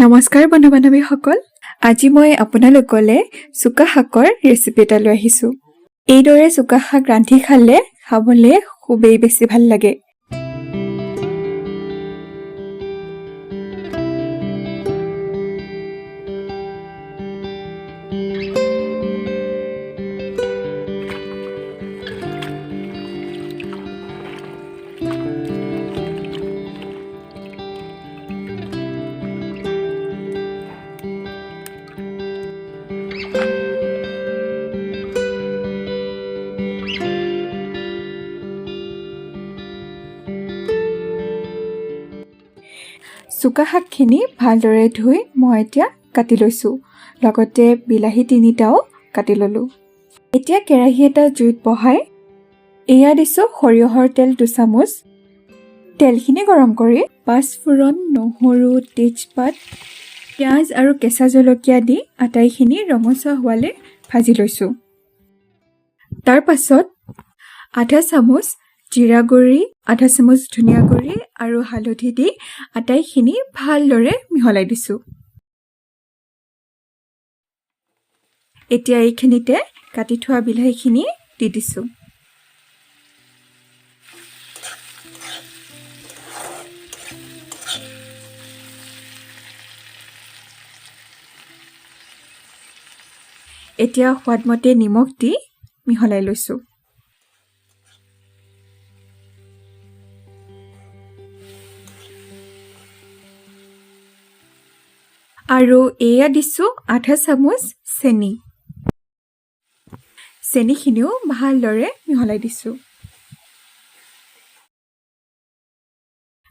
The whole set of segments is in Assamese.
নমস্কাৰ বন্ধু-বান্ধৱীসকল, আজি মই আপোনালোকলৈ সুকা শাকৰ ৰেচিপি এটা লৈ আহিছোঁ। এইদৰে সুকা শাক ৰান্ধি খালে খাবলৈ খুবেই বেছি ভাল লাগে। সুকা শাকখিনি ভালদৰে ধুই মই এতিয়া কাটি লৈছোঁ। লগতে বিলাহী 3টাও কাটি ল'লোঁ। এতিয়া কেৰাহী এটা জুইত বহাই এয়া দিছোঁ সৰিয়হৰ তেল 2 চামুচ। তেলখিনি গৰম কৰি পাঁচফোৰণ, নহৰু, তেজপাত, পিঁয়াজ আৰু কেঁচা জলকীয়া দি আটাইখিনি ৰঙচুৱা হোৱালৈ ভাজি লৈছোঁ। তাৰ পাছত আধা চামুচ জিৰা গুড়ি, আধা চামুচ ধনিয়া গুড়ি আৰু হালধি দি আটাইখিনি ভালদৰে মিহলাই দিছোঁ। এতিয়া এইখিনিতে কাটি থোৱা বিলাহীখিনি দি দিছোঁ। এতিয়া সোৱাদমতে নিমখ দি মিহলাই লৈছোঁ। আৰু এয়া দিছোঁ আধা চামুচ চেনি। চেনিখিনিও ভালদৰে মিহলাই দিছোঁ।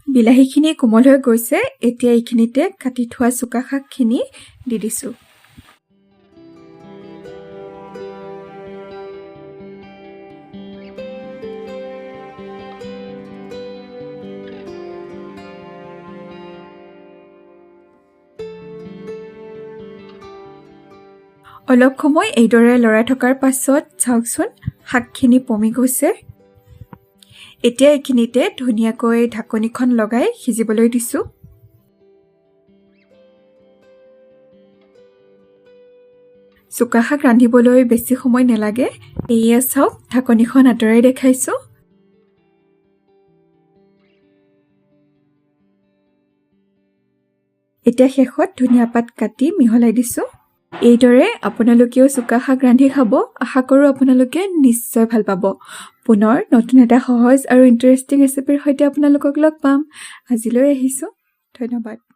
বিলাহীখিনি কোমল হৈ গৈছে। এতিয়া এইখিনিতে কাটি থোৱা সুকা শাকখিনি দি দিছোঁ। অলপ সময় এইদৰে লৰাই থকাৰ পাছত চাওকচোন শাকখিনি পমি গৈছে। এতিয়া এইখিনিতে ধুনীয়াকৈ ঢাকনিখন লগাই সিজিবলৈ দিছোঁ। সুকা শাক ৰান্ধিবলৈ বেছি সময় নালাগে। এয়া চাওক, ঢাকনিখন আঁতৰাই দেখাইছোঁ। এতিয়া শেষত ধনিয়া পাত কাটি মিহলাই দিছোঁ। এইদৰে আপোনালোকেও সুকা শাক ৰান্ধি খাব। আশা কৰোঁ আপোনালোকে নিশ্চয় ভাল পাব। পুনৰ নতুন এটা সহজ আৰু ইণ্টাৰেষ্টিং ৰেচিপিৰ সৈতে আপোনালোকক লগ পাম। আজিলৈ আহিছোঁ। ধন্যবাদ।